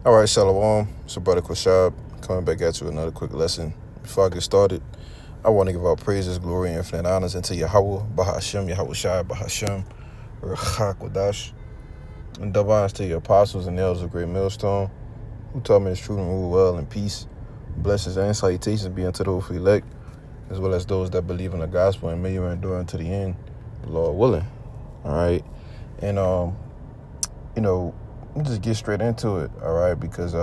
All right, Shalom. It's your brother Kwashab coming back at you with another quick lesson. Before I get started, I want to give all praises, glory, and infinite honors unto Yahweh, Bahashem, Yahweh Shai, Bahashem, Rechak Wadash, and double honors to your apostles and elders of Great Millstone, who taught me this truth and rule well in peace. Blessings and salutations be unto the hopefully elect, as well as those that believe in the gospel and may you endure unto the end, the Lord willing. All right, and we'll just get straight into it. All right, because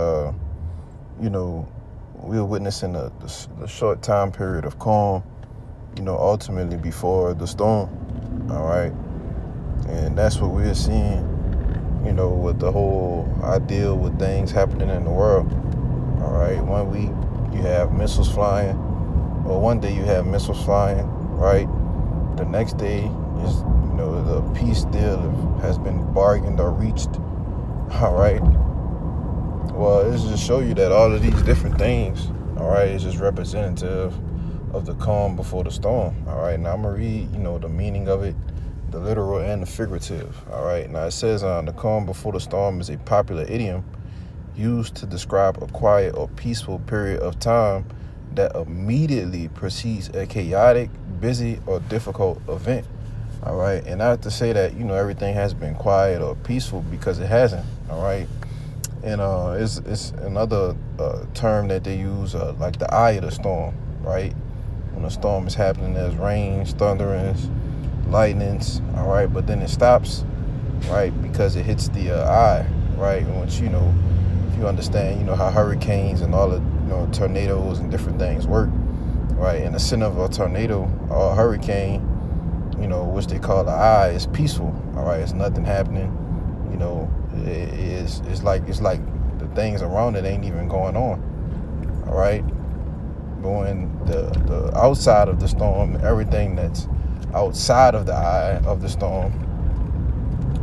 we were witnessing the short time period of calm, ultimately before the storm. All right, and that's what we're seeing, with the whole ideal with things happening in the world. All right, one week you have missiles flying, or one day you have missiles flying, right? The next day is, the peace deal has been bargained or reached. All right. Well, it's just show you that all of these different things, all right, is just representative of the calm before the storm. All right. Now I'm gonna read, the meaning of it, the literal and the figurative. All right. Now it says, the calm before the storm is a popular idiom used to describe a quiet or peaceful period of time that immediately precedes a chaotic, busy, or difficult event. All right. And not to say that, everything has been quiet or peaceful, because it hasn't. All right. And it's another term that they use, like the eye of the storm, right? When a storm is happening, there's rains, thunderings, lightnings, all right? But then it stops, right? Because it hits the eye, right? And once, if you understand, how hurricanes and all the, tornadoes and different things work, right? In the center of a tornado or a hurricane, which they call the eye, is peaceful, all right? It's nothing happening, it's like the things around it ain't even going on. All right. But when the outside of the storm, everything that's outside of the eye of the storm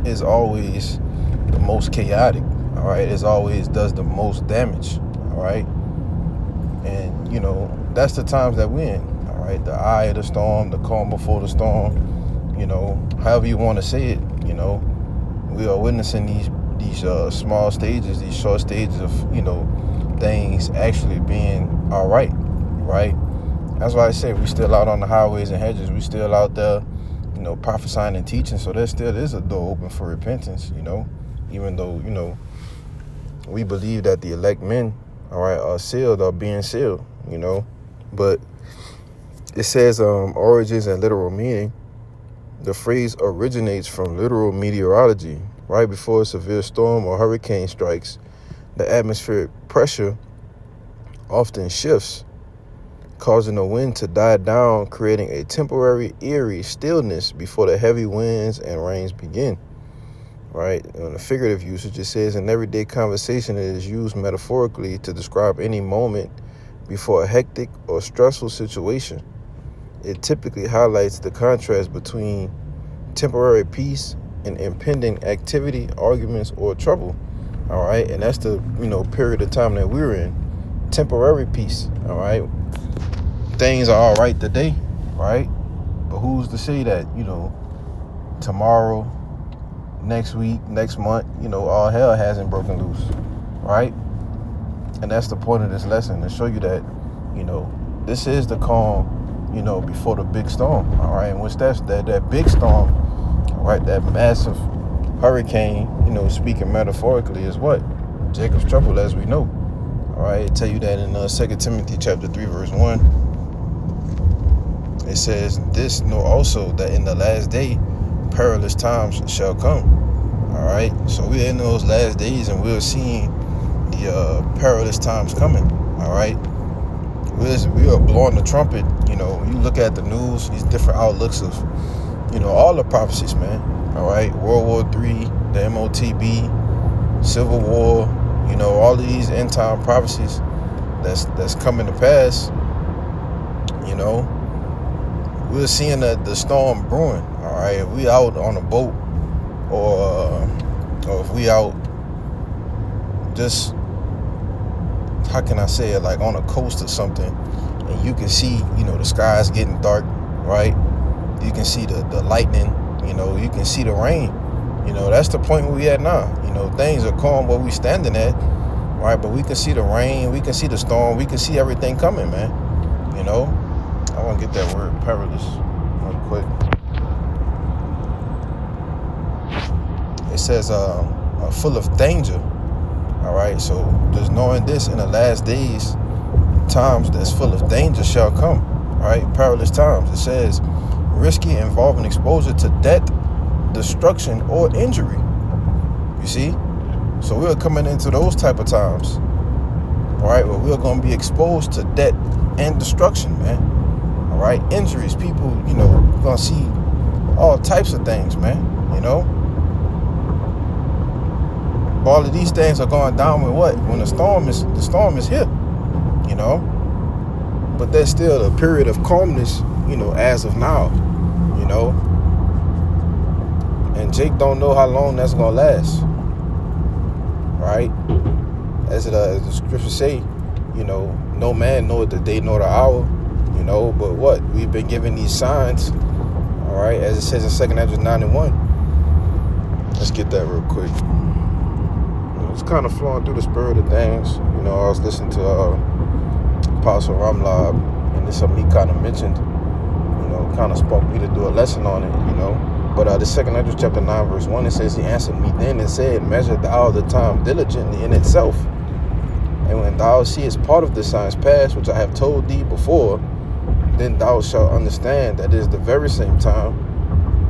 is always the most chaotic. All right. It always does the most damage. All right. And that's the times that we're in. All right. The eye of the storm, the calm before the storm, however you want to say it, we are witnessing these small stages, these short stages of, things actually being all right, right? That's why I say we still out on the highways and hedges. We still out there, prophesying and teaching. So there still is a door open for repentance, even though, we believe that the elect men, all right, are sealed or being sealed, But it says origins and literal meaning. The phrase originates from literal meteorology. Right before a severe storm or hurricane strikes, the atmospheric pressure often shifts, causing the wind to die down, creating a temporary eerie stillness before the heavy winds and rains begin. Right? In the figurative usage, it says in everyday conversation, it is used metaphorically to describe any moment before a hectic or stressful situation. It typically highlights the contrast between temporary peace and impending activity, arguments, or trouble. All right. And that's the, period of time that we're in. Temporary peace. All right. Things are all right today. Right. But who's to say that, tomorrow, next week, next month, all hell hasn't broken loose. Right. And that's the point of this lesson, to show you that, this is the calm, before the big storm. All right. And once that's that big storm, right, that massive hurricane, speaking metaphorically, is what? Jacob's trouble, as we know. All right, it tell you that in 2 Timothy chapter 3, verse 1. It says, this know also that in the last day, perilous times shall come. All right, so we're in those last days, and we're seeing the perilous times coming. All right, we are blowing the trumpet. You look at the news, these different outlooks of, all the prophecies, man. All right, World War III, the MOTB, Civil War, all of these end time prophecies that's coming to pass. We're seeing the storm brewing. All right, if we out on a boat, or if we out just, how can I say it, like on a coast or something, and you can see, the sky's getting dark, right? You can see the lightning, you can see the rain. That's the point where we at now. Things are calm where we standing at, right? But we can see the rain, we can see the storm, we can see everything coming, man. You know, I want to get that word perilous real quick. It says full of danger. All right, so just knowing this, in the last days, times that's full of danger shall come. All right, perilous times. It says risky, involving exposure to death, destruction, or injury. You see? So we're coming into those type of times, all right, where we're going to be exposed to death and destruction, man. All right, injuries, people, you know, going to see all types of things, man, you know. All of these things are going down with what? When the storm is here, you know. But there's still a period of calmness, you know, as of now, you know. And Jake don't know how long that's going to last. Right? As the scriptures say, you know, no man knoweth the day nor the hour, you know, but what? We've been given these signs, all right, as it says in 2 Ezra 9:1. Let's get that real quick. It's kind of flowing through the spirit of things. You know, I was listening to Apostle Ramlab, and there's something he kind of mentioned, you know, kind of sparked me to do a lesson on it, you know. But the 2 Ezra chapter 9 verse 1, it says, he answered me then and said, measure thou the time diligently in itself. And when thou seest part of the signs past, which I have told thee before, then thou shalt understand that it is the very same time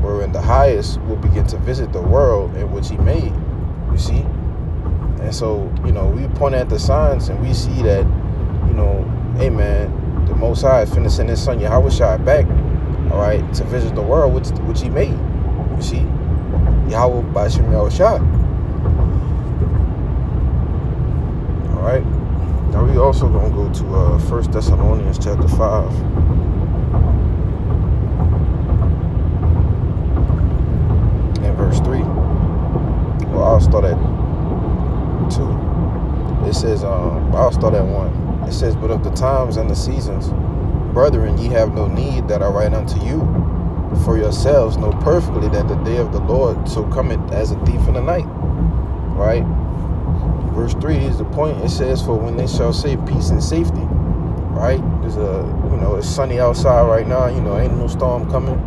wherein the highest will begin to visit the world in which he made. You see? And so, you know, we point at the signs and we see that, you know, hey man, the Most High finna send his son Yahushua back, all right, to visit the world which he made. You see, Yahweh Bashim Yahushua. All right. Now we also gonna go to 1 Thessalonians chapter 5. And verse 3. Well, I'll start at 2. It says, I'll start at 1. It says, but of the times and the seasons, brethren, ye have no need that I write unto you. For yourselves know perfectly that the day of the Lord so cometh as a thief in the night. Right? Verse 3 is the point. It says, for when they shall say peace and safety. Right? There's you know, it's sunny outside right now. You know, ain't no storm coming.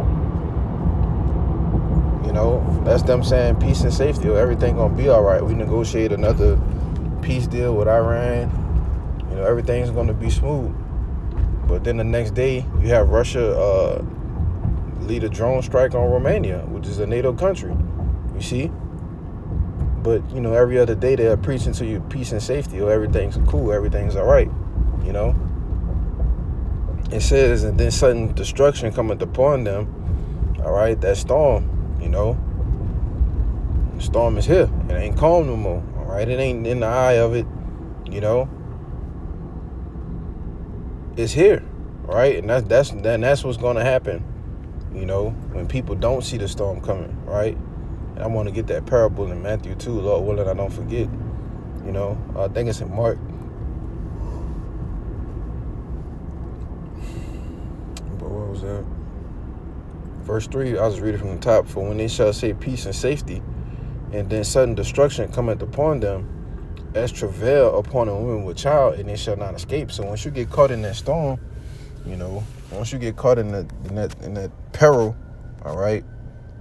You know, that's them saying peace and safety. Or everything gonna be all right. We negotiate another peace deal with Iran. You know, everything's gonna be smooth. But then the next day, you have Russia lead a drone strike on Romania, which is a NATO country. You see? But, you know, every other day they're preaching to you peace and safety, or everything's cool, everything's all right, you know? It says, and then sudden destruction cometh upon them, all right? That storm, you know? The storm is here. It ain't calm no more, all right? It ain't in the eye of it, you know? It's here, right? And that's what's going to happen, you know, when people don't see the storm coming, right? And I want to get that parable in Matthew 2, Lord willing, I don't forget, you know. I think it's in Mark. But what was that? Verse 3, I'll just read it from the top. For when they shall say peace and safety, and then sudden destruction cometh upon them, as travail upon a woman with child, and they shall not escape. So once you get caught in that storm, you know, once you get caught in that peril, all right,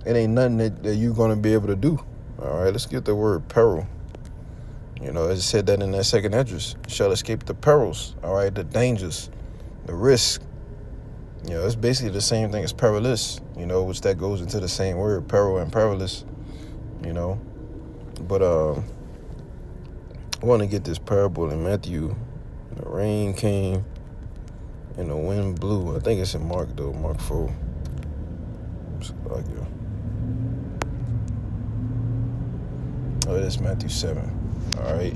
it ain't nothing that you're gonna be able to do. All right, let's get the word peril. You know, as it said that in that 2 Esdras, shall escape the perils, all right, the dangers, the risk. You know, it's basically the same thing as perilous, you know, which that goes into the same word, peril and perilous, you know. But I want to get this parable in Matthew. The rain came and the wind blew. I think it's in Mark, though, Mark 4. Oh, it is Matthew 7. All right.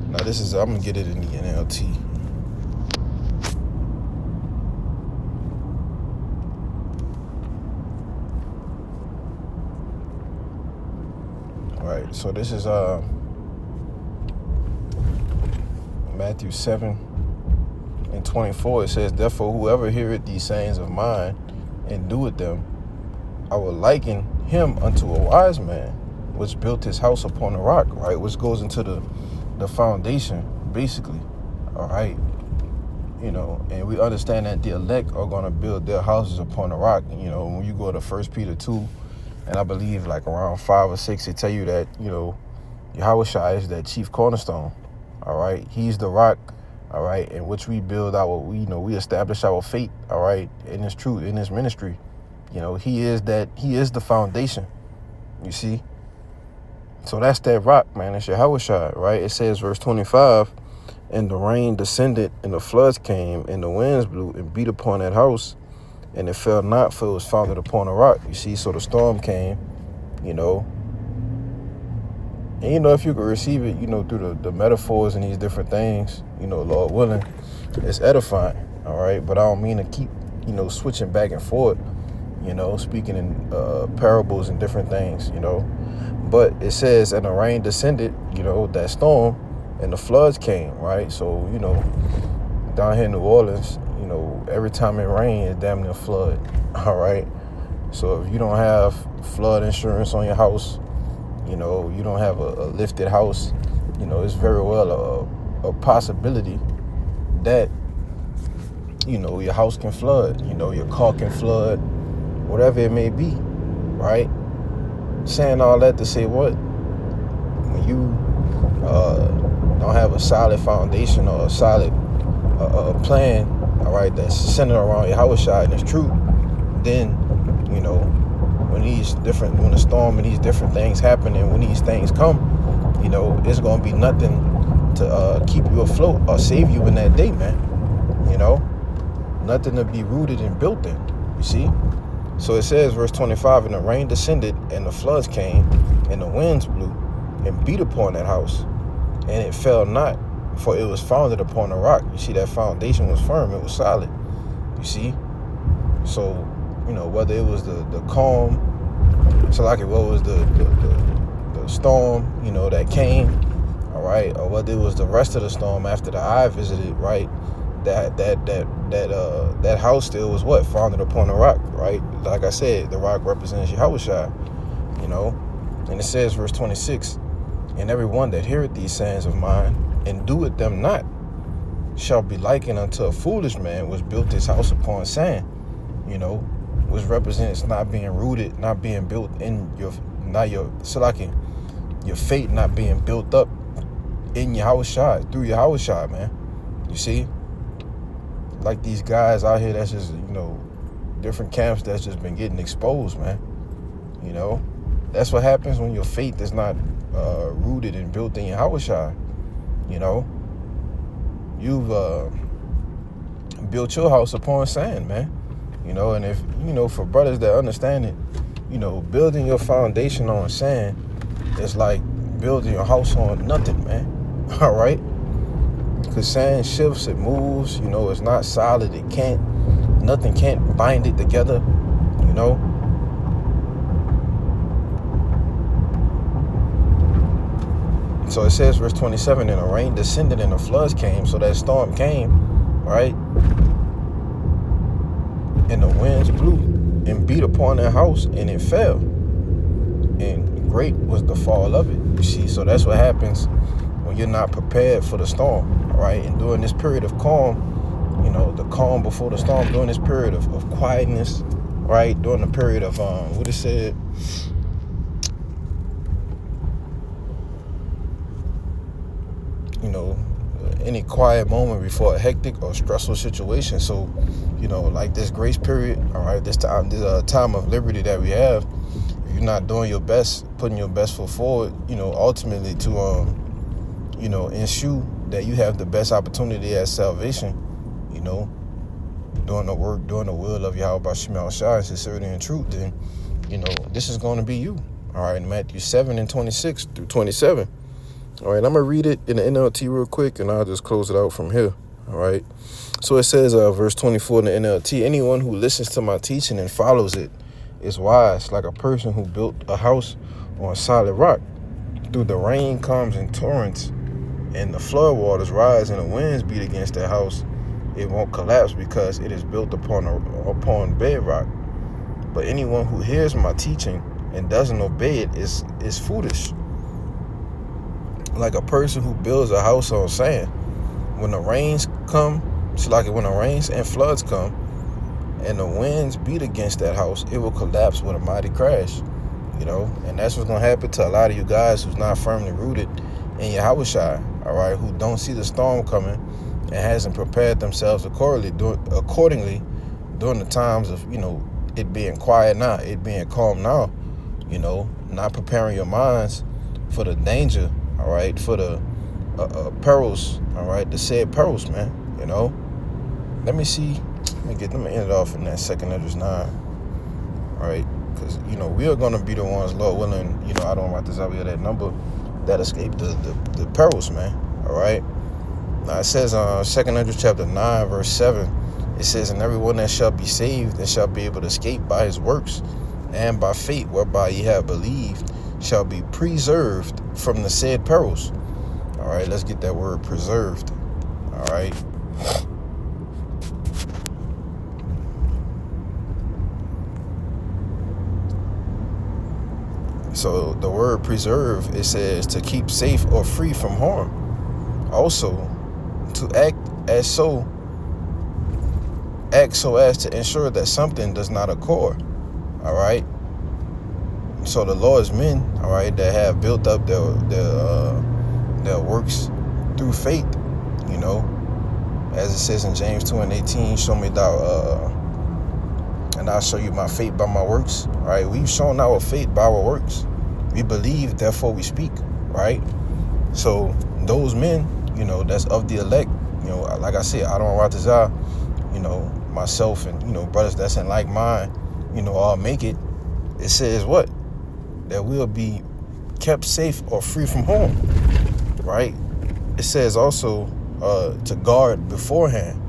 Now, this is, I'm going to get it in the NLT. All right. So, this is Matthew 7:24. It says, therefore, whoever heareth these sayings of mine and doeth them, I will liken him unto a wise man, which built his house upon a rock, right? Which goes into the the foundation, basically. All right. And we understand that the elect are going to build their houses upon the rock. When you go to 1 Peter 2, and I believe like around 5 or 6, it tell you that, Yahushua is that chief cornerstone. All right. He's the rock. All right. In which we build we establish our faith. All right. In this truth, in this ministry. He is the foundation. You see? So that's that rock, man. It's Yahushua, right? It says, verse 25, and the rain descended, and the floods came, and the winds blew and beat upon that house, and it fell not, for it was founded upon a rock. You see, so the storm came, And if you could receive it, through the metaphors and these different things, Lord willing, it's edifying, all right? But I don't mean to keep, switching back and forth, speaking in parables and different things, But it says, and the rain descended, that storm, and the floods came, right? So, down here in New Orleans, every time it rains, it's damn near flood, all right? So if you don't have flood insurance on your house, you don't have a lifted house, it's very well a possibility that, your house can flood, your car can flood, whatever it may be, right? Saying all that to say what? When you don't have a solid foundation or a solid plan, all right, that's centered around Yahushua and it's true, then, when the storm and these different things happen and when these things come, it's going to be nothing to keep you afloat or save you in that day, man. Nothing to be rooted and built in, you see? So it says, verse 25, and the rain descended, and the floods came, and the winds blew, and beat upon that house, and it fell not, for it was founded upon a rock. You see, that foundation was firm, it was solid, you see? So, whether it was the calm, so like it was the storm, that came, all right, or whether it was the rest of the storm after the eye visited, right? That house still was what? Founded upon a rock, right? Like I said, the rock represents Yahushua, And it says, verse 26, and every one that heareth these sayings of mine, and doeth them not, shall be likened unto a foolish man which built his house upon sand, which represents not being rooted, not being built in your faith not being built up in Yahushua, through Yahushua, man. You see? Like these guys out here that's just, different camps that's just been getting exposed, man. That's what happens when your faith is not rooted and built in Yahushua. You've built your house upon sand, man. And if, for brothers that understand it, building your foundation on sand is like building your house on nothing, man. All right? Because sand shifts, it moves, it's not solid, nothing can't bind it together, So it says, verse 27, and the rain descended and the floods came, so that storm came, right? And the winds blew and beat upon that house, and it fell. And great was the fall of it, you see? So that's what happens when you're not prepared for the storm, right? And during this period of calm, the calm before the storm, during this period of quietness, right? During the period of, what it said, any quiet moment before a hectic or stressful situation. So, like this grace period, all right, this time of liberty that we have, if you're not doing your best, putting your best foot forward, ultimately to, ensure that you have the best opportunity at salvation, doing the work, doing the will of Yahweh Shema Shai, sincerity and truth, then, this is going to be you. All right, Matthew 7 and 26 through 27. All right, I'm going to read it in the NLT real quick, and I'll just close it out from here. All right. So it says, verse 24 in the NLT, anyone who listens to my teaching and follows it is wise, like a person who built a house on solid rock. Through the rain comes in torrents, and the flood waters rise, and the winds beat against that house. It won't collapse because it is built upon bedrock. But anyone who hears my teaching and doesn't obey it is foolish, like a person who builds a house on sand. When the rains come, it's like when the rains and floods come, and the winds beat against that house, it will collapse with a mighty crash. And that's what's going to happen to a lot of you guys who's not firmly rooted in Yahushua, all right, who don't see the storm coming and hasn't prepared themselves accordingly during the times of, it being quiet now, it being calm now, not preparing your minds for the danger, all right, for the perils, all right, the said perils, man, Let me end it off in that 2nd Esdras 9, all right, because, we are going to be the ones, Lord willing, I don't write this out here, that number that escape the perils, man, all right. Now, it says on 2nd Esdras chapter 9, verse 7, it says, and everyone that shall be saved and shall be able to escape by his works and by faith whereby ye have believed shall be preserved from the said perils. All right, let's get that word preserved. All right. So the word preserve, it says to keep safe or free from harm. Also, to act so as to ensure that something does not occur. All right. So the Lord's men, all right, that have built up their works through faith, as it says in James 2:18, show me thou and I'll show you my faith by my works. All right, we've shown our faith by our works. We believe, therefore we speak. Right. So those men, that's of the elect. Like I said, Adon Ratazah, myself and brothers that's in like mind, all make it. It says what? That we'll be kept safe or free from harm. Right. It says also to guard beforehand.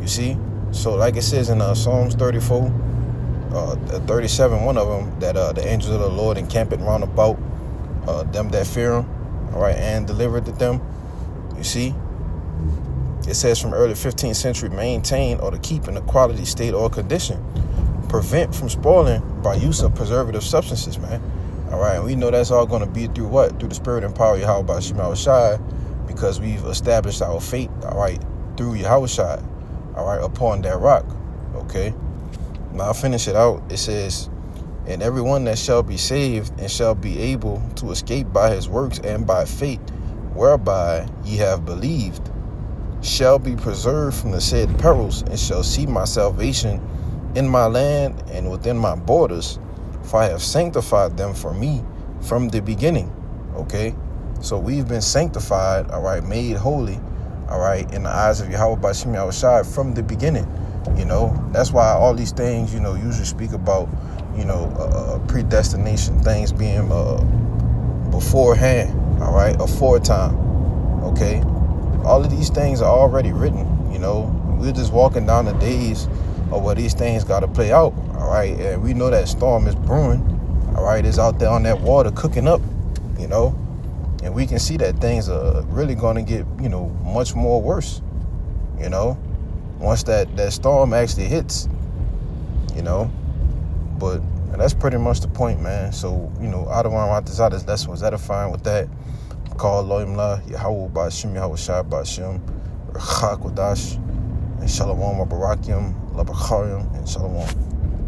You see. So like it says in Psalms 34, 37, one of them, that the angels of the Lord encampeth round about them that fear him, all right, and delivered to them. You see, it says from early 15th century, maintain or to keep in a quality state or condition, prevent from spoiling by use of preservative substances, man. All right, and we know that's all going to be through what? Through the spirit and power of Yahweh Shai, because we've established our faith, all right, through Yahushua, all right, upon that rock. Okay. Now I'll finish it out. It says, and everyone that shall be saved and shall be able to escape by his works and by faith whereby ye have believed shall be preserved from the said perils and shall see my salvation in my land and within my borders, for I have sanctified them for me from the beginning. Okay. So we've been sanctified, all right, made holy, all right, in the eyes of Yahweh Bashim Yahushai from the beginning. That's why all these things, usually speak about, predestination, things being beforehand, all right, aforetime, okay? All of these things are already written, We're just walking down the days of where these things got to play out, all right? And we know that storm is brewing, all right? It's out there on that water cooking up, And we can see that things are really going to get, much more worse, once that storm actually hits, But that's pretty much the point, man. So, Adon Ratazah, this lesson was edifying with that. Call Elohim La, Yahweh Ba'ashim, Yahweh Shai Ba'ashim, Rechak Wadash, and Shalom Barakim, La Bacharim, and Shalom.